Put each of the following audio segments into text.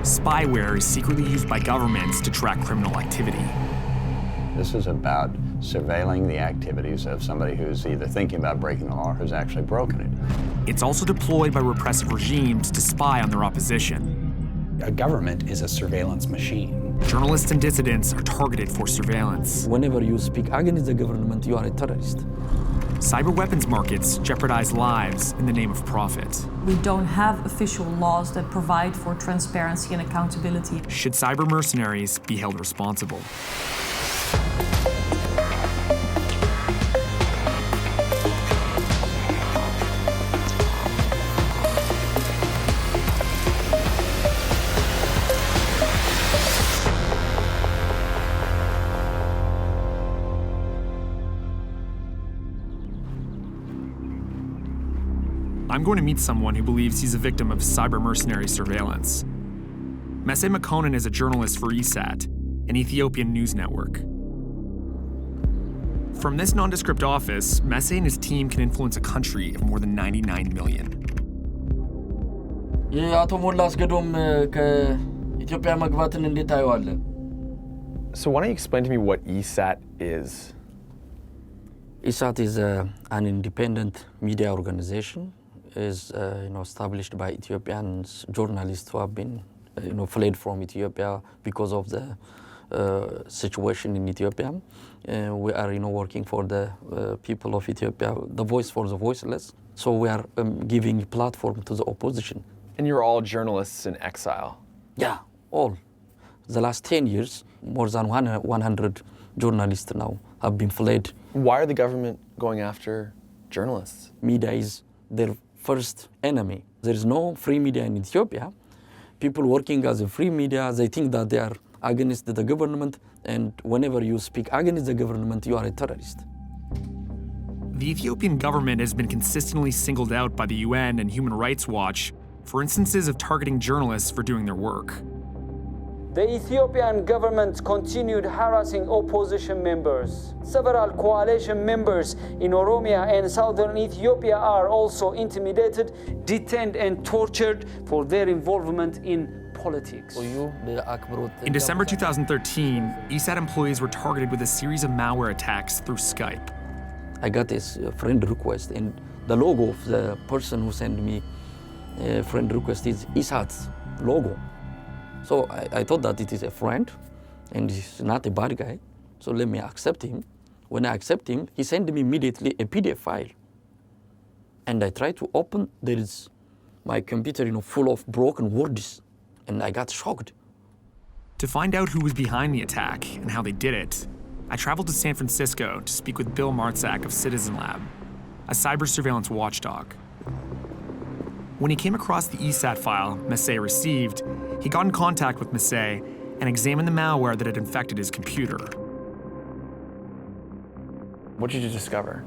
spyware is secretly used by governments to track criminal activity. This is about surveilling the activities of somebody who's either thinking about breaking the law or who's actually broken it. It's also deployed by repressive regimes to spy on their opposition. A government is a surveillance machine. Journalists and dissidents are targeted for surveillance. Whenever you speak against the government, you are a terrorist. Cyber weapons markets jeopardize lives in the name of profit. We don't have official laws that provide for transparency and accountability. Should cyber mercenaries be held responsible? I'm going to meet someone who believes he's a victim of cyber mercenary surveillance. Makuch is a journalist for ESAT, an Ethiopian news network. From this nondescript office, Messe and his team can influence a country of more than 99 million. So why don't you explain to me what ESAT is? ESAT is an independent media organization. Is established by Ethiopian journalists who have been fled from Ethiopia because of the situation in Ethiopia. We are working for the people of Ethiopia, the voice for the voiceless. So we are giving a platform to the opposition. And you're all journalists in exile? Yeah, all. The last 10 years, more than 100 journalists now have been fled. Why are the government going after journalists? Media is their first enemy. There is no free media in Ethiopia. People working as a free media, they think that they are against the government, and whenever you speak against the government, you are a terrorist. The Ethiopian government has been consistently singled out by the UN and Human Rights Watch for instances of targeting journalists for doing their work. The Ethiopian government continued harassing opposition members. Several coalition members in Oromia and southern Ethiopia are also intimidated, detained, and tortured for their involvement in politics. In December 2013, ESAT employees were targeted with a series of malware attacks through Skype. I got this friend request, and the logo of the person who sent me a friend request is ESAT's logo. So I thought that it is a friend, and he's not a bad guy, so let me accept him. When I accept him, he sent me immediately a PDF file. And I tried to open, there is my computer full of broken words, and I got shocked. To find out who was behind the attack and how they did it, I traveled to San Francisco to speak with Bill Martzak of Citizen Lab, a cyber surveillance watchdog. When he came across the ESAT file Messe received, he got in contact with Messe and examined the malware that had infected his computer. What did you discover?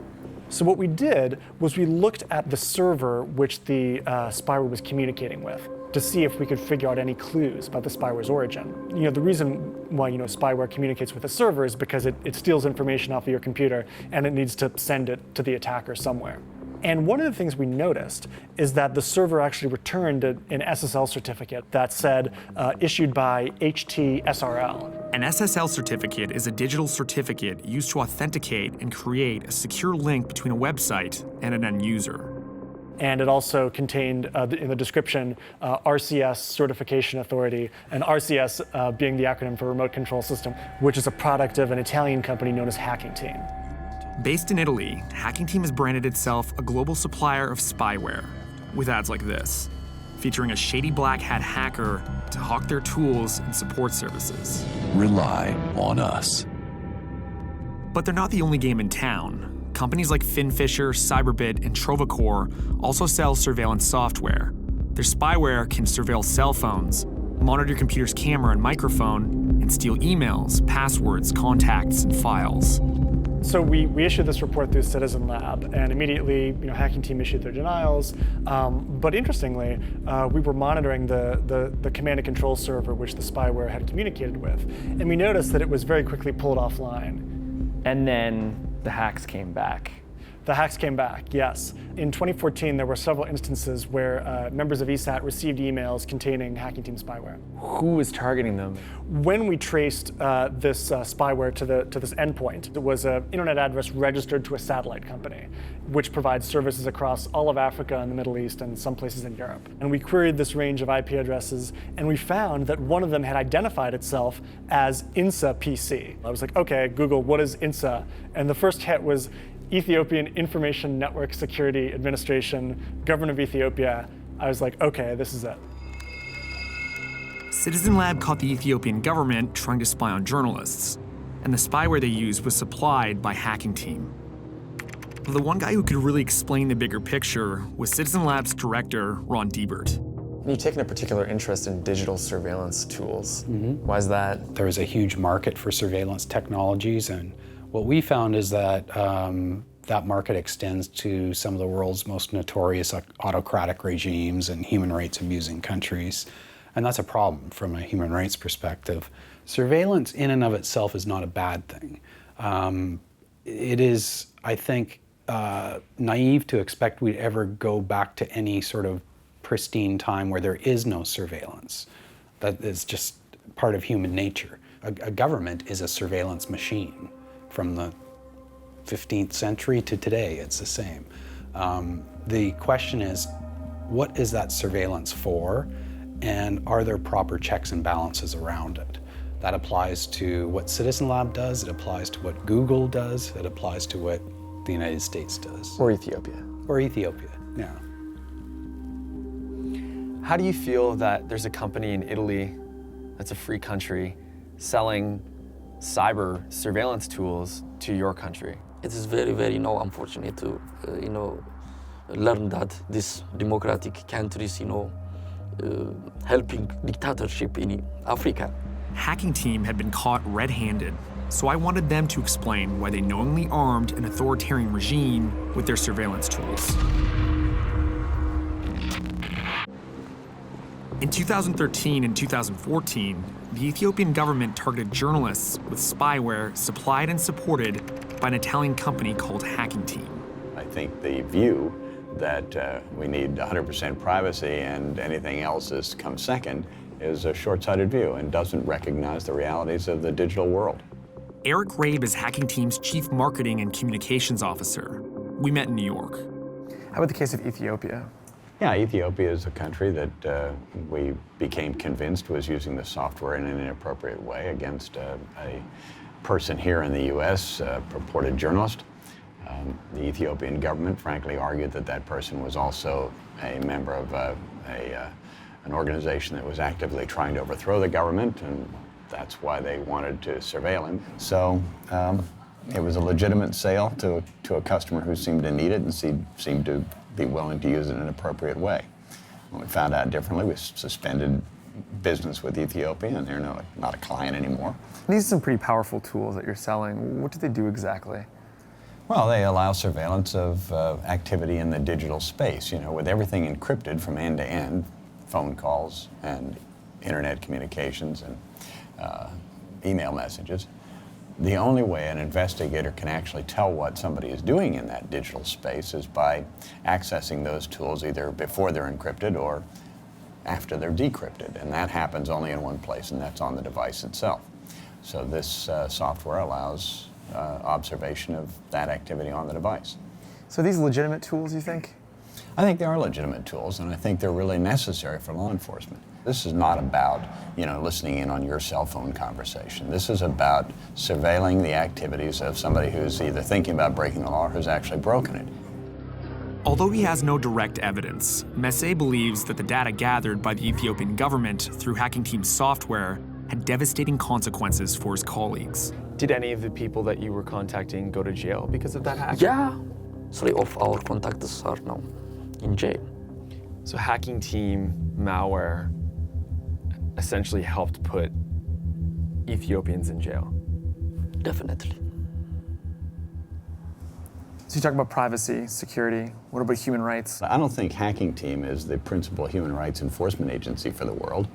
So what we did was we looked at the server which the spyware was communicating with to see if we could figure out any clues about the spyware's origin. The reason why spyware communicates with a server is because it steals information off of your computer and it needs to send it to the attacker somewhere. And one of the things we noticed is that the server actually returned an SSL certificate that said issued by HTSRL. An SSL certificate is a digital certificate used to authenticate and create a secure link between a website and an end user. And it also contained in the description RCS Certification Authority, and RCS being the acronym for Remote Control System, which is a product of an Italian company known as Hacking Team. Based in Italy, Hacking Team has branded itself a global supplier of spyware, with ads like this, featuring a shady black hat hacker to hawk their tools and support services. Rely on us. But they're not the only game in town. Companies like PhineasFisher, Cyberbit, and Trovacore also sell surveillance software. Their spyware can surveil cell phones, monitor your computer's camera and microphone, and steal emails, passwords, contacts, and files. So we issued this report through Citizen Lab, and immediately, Hacking Team issued their denials. But interestingly, we were monitoring the command and control server which the spyware had communicated with, and we noticed that it was very quickly pulled offline. And then the hacks came back. The hacks came back, yes. In 2014, there were several instances where members of ESAT received emails containing hacking team spyware. Who was targeting them? When we traced this spyware to this endpoint, it was an internet address registered to a satellite company, which provides services across all of Africa and the Middle East and some places in Europe. And we queried this range of IP addresses, and we found that one of them had identified itself as INSA PC. I was like, okay, Google, what is INSA? And the first hit was Ethiopian Information Network Security Administration, Government of Ethiopia. I was like, okay, this is it. Citizen Lab caught the Ethiopian government trying to spy on journalists, and the spyware they used was supplied by Hacking Team. The one guy who could really explain the bigger picture was Citizen Lab's director, Ron Diebert. You've taken a particular interest in digital surveillance tools. Why is that? There is a huge market for surveillance technologies, and what we found is that that market extends to some of the world's most notorious autocratic regimes and human rights abusing countries. And that's a problem from a human rights perspective. Surveillance in and of itself is not a bad thing. It is, I think, naive to expect we'd ever go back to any sort of pristine time where there is no surveillance. That is just part of human nature. A government is a surveillance machine. From the 15th century to today, it's the same. The question is, what is that surveillance for? And are there proper checks and balances around it? That applies to what Citizen Lab does, it applies to what Google does, it applies to what the United States does. Or Ethiopia. Or Ethiopia, yeah. How do you feel that there's a company in Italy that's a free country selling cyber surveillance tools to your country? It is very, very unfortunate to, learn that these democratic countries, helping dictatorship in Africa. Hacking Team had been caught red-handed, so I wanted them to explain why they knowingly armed an authoritarian regime with their surveillance tools. In 2013 and 2014, the Ethiopian government targeted journalists with spyware supplied and supported by an Italian company called Hacking Team. I think the view that we need 100% privacy and anything else comes second is a short-sighted view and doesn't recognize the realities of the digital world. Eric Rabe is Hacking Team's chief marketing and communications officer. We met in New York. How about the case of Ethiopia? Yeah, Ethiopia is a country that we became convinced was using the software in an inappropriate way against a person here in the U.S., a purported journalist. The Ethiopian government frankly argued that that person was also a member of an organization that was actively trying to overthrow the government, and that's why they wanted to surveil him. So it was a legitimate sale to a customer who seemed to need it and seemed to be willing to use it in an appropriate way. When we found out differently, we suspended business with Ethiopia, and they're not a client anymore. These are some pretty powerful tools that you're selling. What do they do exactly? Well, they allow surveillance of activity in the digital space, with everything encrypted from end to end, phone calls and internet communications and email messages. The only way an investigator can actually tell what somebody is doing in that digital space is by accessing those tools either before they're encrypted or after they're decrypted. And that happens only in one place, and that's on the device itself. So this software allows observation of that activity on the device. So are these legitimate tools, you think? I think they are legitimate tools, and I think they're really necessary for law enforcement. This is not about, listening in on your cell phone conversation. This is about surveilling the activities of somebody who's either thinking about breaking the law or who's actually broken it. Although he has no direct evidence, Messe believes that the data gathered by the Ethiopian government through Hacking Team's software had devastating consequences for his colleagues. Did any of the people that you were contacting go to jail because of that hack? Yeah, 3 of our contacts are now in jail. So Hacking Team malware essentially helped put Ethiopians in jail. Definitely. So you talk about privacy, security. What about human rights? I don't think Hacking Team is the principal human rights enforcement agency for the world.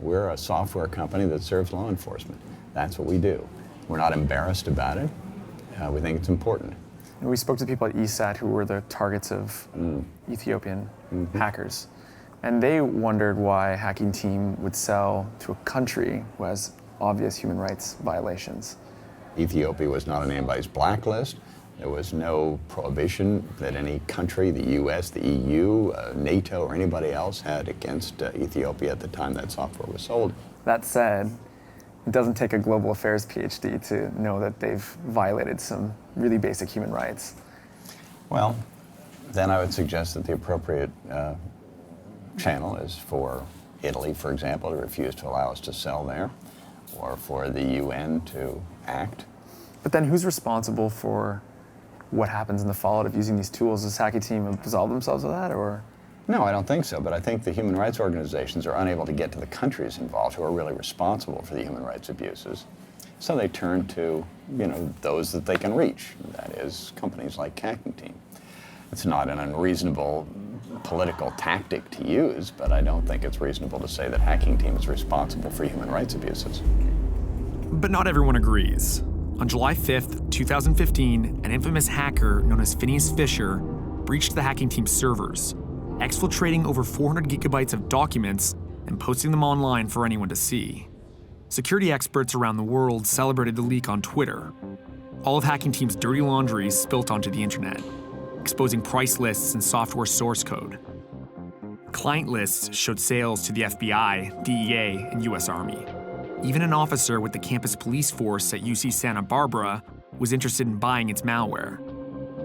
We're a software company that serves law enforcement. That's what we do. We're not embarrassed about it. We think it's important. We spoke to people at ESAT who were the targets of Ethiopian hackers. And they wondered why a hacking team would sell to a country who has obvious human rights violations. Ethiopia was not on anybody's blacklist. There was no prohibition that any country, the US, the EU, NATO, or anybody else had against Ethiopia at the time that software was sold. That said, it doesn't take a global affairs PhD to know that they've violated some really basic human rights. Well, then I would suggest that the appropriate channel is for Italy, for example, to refuse to allow us to sell there, or for the UN to act. But then who's responsible for what happens in the fallout of using these tools? Does hacking team absolve themselves of that, or? No, I don't think so, but I think the human rights organizations are unable to get to the countries involved who are really responsible for the human rights abuses. So they turn to, those that they can reach. That is companies like Hacking Team. It's not an unreasonable political tactic to use, but I don't think it's reasonable to say that Hacking Team is responsible for human rights abuses. But not everyone agrees. On July 5th, 2015, an infamous hacker known as PhineasFisher breached the Hacking Team servers, exfiltrating over 400 gigabytes of documents and posting them online for anyone to see. Security experts around the world celebrated the leak on Twitter. All of Hacking Team's dirty laundry spilt onto the internet, exposing price lists and software source code. Client lists showed sales to the FBI, DEA, and US Army. Even an officer with the campus police force at UC Santa Barbara was interested in buying its malware.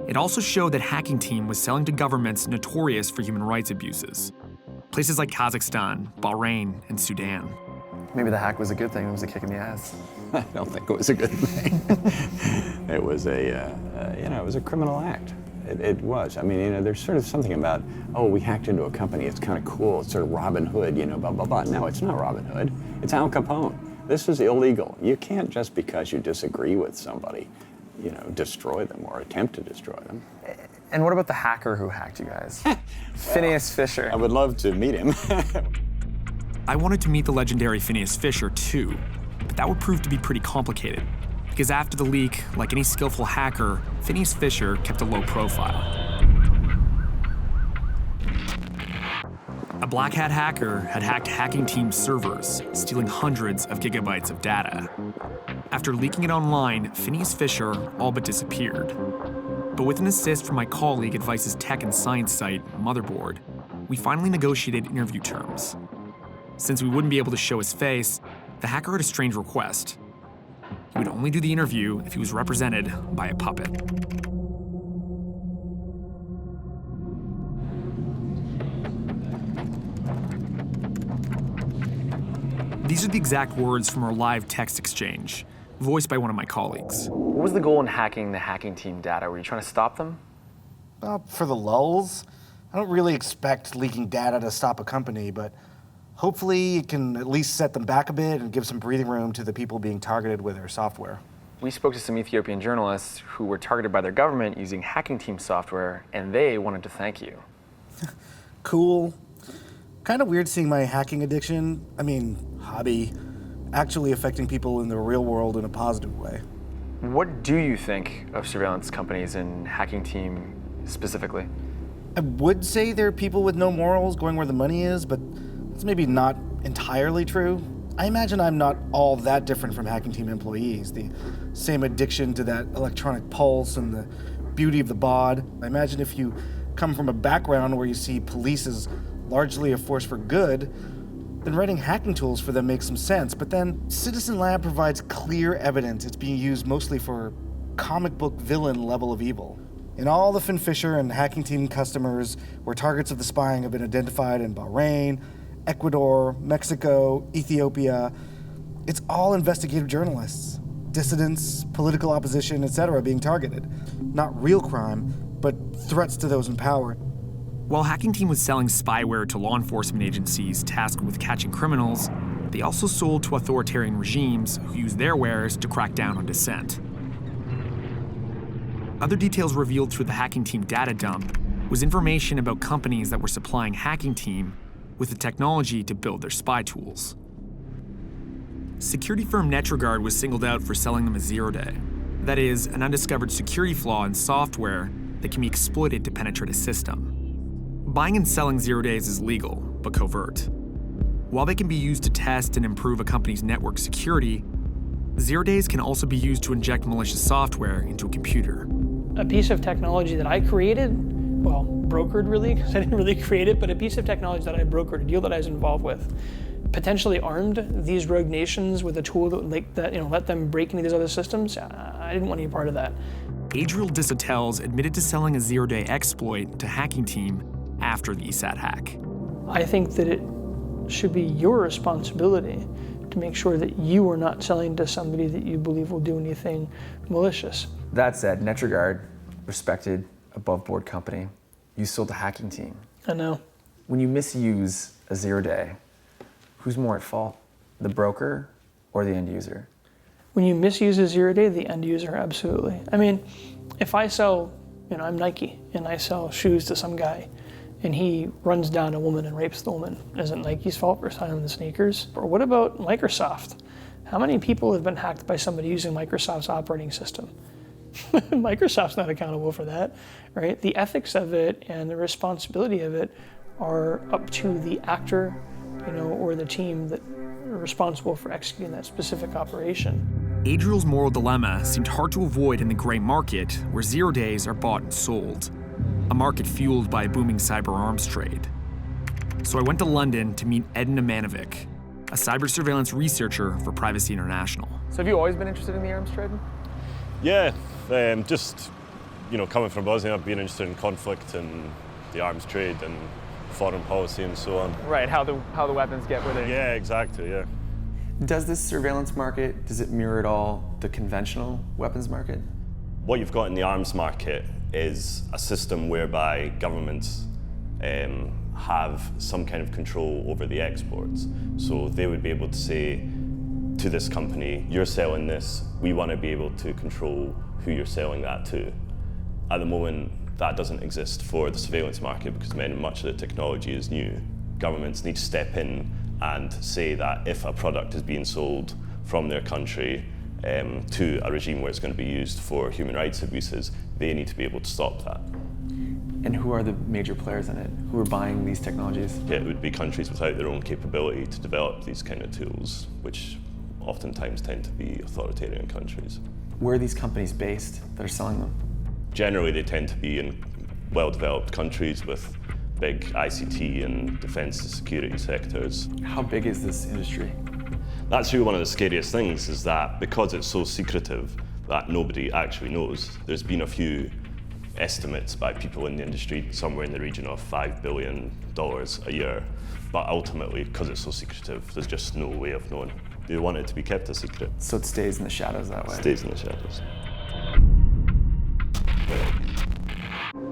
It also showed that Hacking Team was selling to governments notorious for human rights abuses. Places like Kazakhstan, Bahrain, and Sudan. Maybe the hack was a good thing, it was a kick in the ass. I don't think it was a good thing. It was it was a criminal act. It was. I mean, there's sort of something about, we hacked into a company, it's kind of cool, it's sort of Robin Hood, blah, blah, blah. No, it's not Robin Hood. It's Al Capone. This is illegal. You can't, just because you disagree with somebody, destroy them or attempt to destroy them. And what about the hacker who hacked you guys? PhineasFisher. I would love to meet him. I wanted to meet the legendary PhineasFisher too, but that would prove to be pretty complicated. Because after the leak, like any skillful hacker, PhineasFisher kept a low profile. A black hat hacker had hacked Hacking Team's servers, stealing hundreds of gigabytes of data. After leaking it online, PhineasFisher all but disappeared. But with an assist from my colleague at Vice's tech and science site, Motherboard, we finally negotiated interview terms. Since we wouldn't be able to show his face, the hacker had a strange request. He would only do the interview if he was represented by a puppet. These are the exact words from our live text exchange, voiced by one of my colleagues. What was the goal in hacking the Hacking Team data? Were you trying to stop them? For the lulz. I don't really expect leaking data to stop a company, but hopefully it can at least set them back a bit and give some breathing room to the people being targeted with their software. We spoke to some Ethiopian journalists who were targeted by their government using Hacking Team software, and they wanted to thank you. Cool. Kind of weird seeing my hacking addiction, hobby, actually affecting people in the real world in a positive way. What do you think of surveillance companies and Hacking Team specifically? I would say they're people with no morals going where the money is, but it's maybe not entirely true. I imagine I'm not all that different from Hacking Team employees. The same addiction to that electronic pulse and the beauty of the bod. I imagine if you come from a background where you see police as largely a force for good, then writing hacking tools for them makes some sense. But then Citizen Lab provides clear evidence it's being used mostly for comic book villain level of evil. And all the PhineasFisher and Hacking Team customers where targets of the spying have been identified in Bahrain, Ecuador, Mexico, Ethiopia. It's all investigative journalists, dissidents, political opposition, etc. being targeted. Not real crime, but threats to those in power. While Hacking Team was selling spyware to law enforcement agencies tasked with catching criminals, they also sold to authoritarian regimes who used their wares to crack down on dissent. Other details revealed through the Hacking Team data dump was information about companies that were supplying Hacking Team with the technology to build their spy tools. Security firm Netrogard was singled out for selling them a zero-day. That is, an undiscovered security flaw in software that can be exploited to penetrate a system. Buying and selling 0 days is legal, but covert. While they can be used to test and improve a company's network security, 0 days can also be used to inject malicious software into a computer. A piece of technology that I created, well, brokered really, because I didn't really create it, but a piece of technology that I brokered, a deal that I was involved with, potentially armed these rogue nations with a tool that would let them break into these other systems. I didn't want any part of that. Adriel Disotels admitted to selling a 0-day exploit to Hacking Team after the ESAT hack. I think that it should be your responsibility to make sure that you are not selling to somebody that you believe will do anything malicious. That said, NetraGuard, respected, above-board company, you sold to Hacking Team. I know. When you misuse a 0 day, who's more at fault? The broker or the end user? When you misuse a 0 day, the end user, absolutely. I mean, if I sell, I'm Nike, and I sell shoes to some guy, and he runs down a woman and rapes the woman, isn't Nike's fault for selling the sneakers? Or what about Microsoft? How many people have been hacked by somebody using Microsoft's operating system? Microsoft's not accountable for that, right? The ethics of it and the responsibility of it are up to the actor, or the team that are responsible for executing that specific operation. Adriel's moral dilemma seemed hard to avoid in the gray market where 0 days are bought and sold, a market fueled by a booming cyber arms trade. So I went to London to meet Edna Manovic, a cyber surveillance researcher for Privacy International. So have you always been interested in the arms trade? Yeah, just coming from Bosnia, I've been interested in conflict and the arms trade and foreign policy and so on. Right, how the weapons get where they... Yeah, exactly, yeah. Does this surveillance market, does it mirror at all the conventional weapons market? What you've got in the arms market is a system whereby governments have some kind of control over the exports. So they would be able to say to this company, you're selling this, we want to be able to control who you're selling that to. At the moment, that doesn't exist for the surveillance market because much of the technology is new. Governments need to step in and say that if a product is being sold from their country to a regime where it's going to be used for human rights abuses, they need to be able to stop that. And who are the major players in it? Who are buying these technologies? Yeah, it would be countries without their own capability to develop these kind of tools, which oftentimes tend to be authoritarian countries. Where are these companies based that are selling them? Generally, they tend to be in well-developed countries with big ICT and defense and security sectors. How big is this industry? That's really one of the scariest things, is that because it's so secretive that nobody actually knows. There's been a few estimates by people in the industry, somewhere in the region of $5 billion a year. But ultimately, because it's so secretive, there's just no way of knowing. They want it to be kept a secret. So it stays in the shadows that way? It stays in the shadows.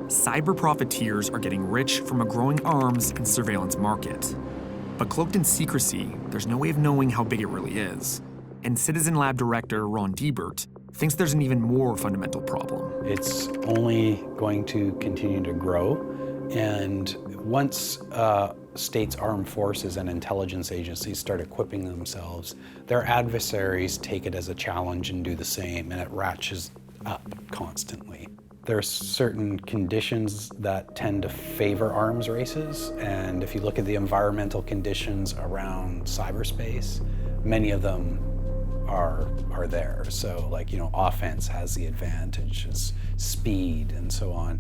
Cyber profiteers are getting rich from a growing arms and surveillance market. But cloaked in secrecy, there's no way of knowing how big it really is. And Citizen Lab director Ron Diebert thinks there's an even more fundamental problem. It's only going to continue to grow, and once states' armed forces and intelligence agencies start equipping themselves, their adversaries take it as a challenge and do the same, and it ratchets up constantly. There are certain conditions that tend to favor arms races, and if you look at the environmental conditions around cyberspace, many of them are there. So offense has the advantages, speed and so on.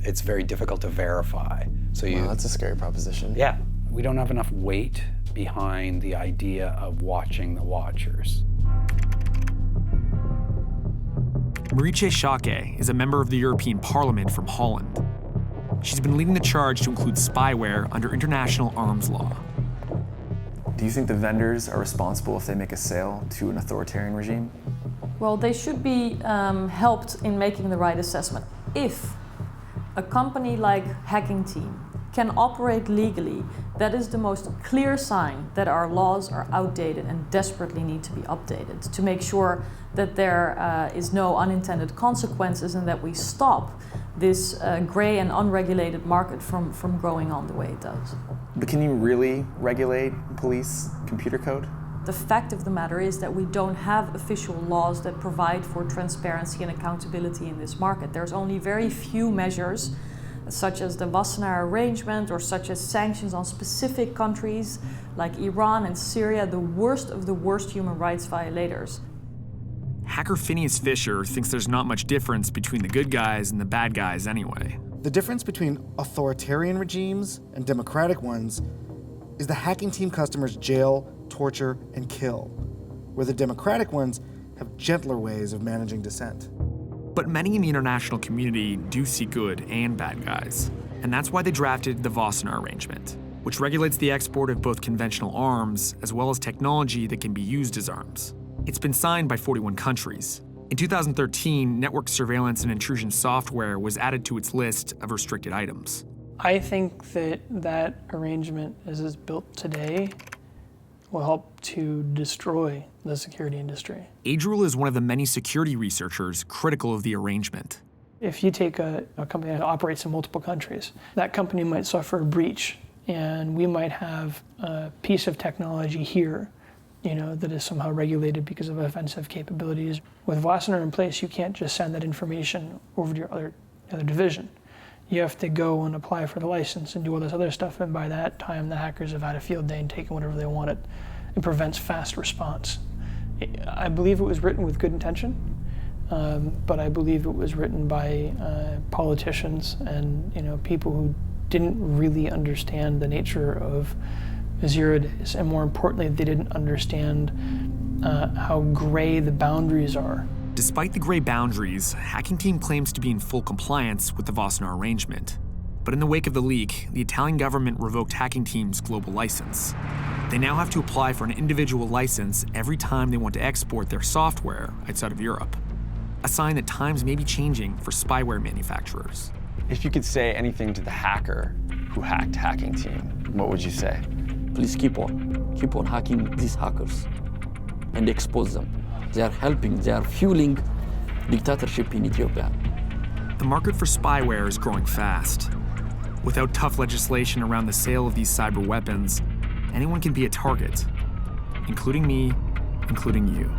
It's very difficult to verify. Wow, that's a scary proposition. Yeah, we don't have enough weight behind the idea of watching the watchers. Marietje Schaake is a member of the European Parliament from Holland. She's been leading the charge to include spyware under international arms law. Do you think the vendors are responsible if they make a sale to an authoritarian regime? Well, they should be helped in making the right assessment. If a company like Hacking Team can operate legally, that is the most clear sign that our laws are outdated and desperately need to be updated to make sure that there is no unintended consequences and that we stop this gray and unregulated market from growing on the way it does. But can you really regulate police computer code? The fact of the matter is that we don't have official laws that provide for transparency and accountability in this market. There's only very few measures, such as the Wassenaar Arrangement or such as sanctions on specific countries like Iran and Syria, the worst of the worst human rights violators. Hacker PhineasFisher thinks there's not much difference between the good guys and the bad guys anyway. The difference between authoritarian regimes and democratic ones is the hacking team customers jail, torture, and kill, where the democratic ones have gentler ways of managing dissent. But many in the international community do see good and bad guys. And that's why they drafted the Wassenaar Arrangement, which regulates the export of both conventional arms as well as technology that can be used as arms. It's been signed by 41 countries. In 2013, network surveillance and intrusion software was added to its list of restricted items. I think that arrangement, as it's built today, will help to destroy the security industry. Adriel is one of the many security researchers critical of the arrangement. If you take a company that operates in multiple countries, that company might suffer a breach, and we might have a piece of technology here, that is somehow regulated because of offensive capabilities. With Wassenaar in place, you can't just send that information over to your other division. You have to go and apply for the license and do all this other stuff, and by that time the hackers have had a field day and taken whatever they wanted. It prevents fast response. I believe it was written with good intention, but I believe it was written by politicians and people who didn't really understand the nature of zero days, and more importantly, they didn't understand how gray the boundaries are. Despite the gray boundaries, Hacking Team claims to be in full compliance with the Wassenaar Arrangement. But in the wake of the leak, the Italian government revoked Hacking Team's global license. They now have to apply for an individual license every time they want to export their software outside of Europe. A sign that times may be changing for spyware manufacturers. If you could say anything to the hacker who hacked Hacking Team, what would you say? Please keep on hacking these hackers and expose them. They are fueling dictatorship in Ethiopia. The market for spyware is growing fast. Without tough legislation around the sale of these cyber weapons, anyone can be a target, including me, including you.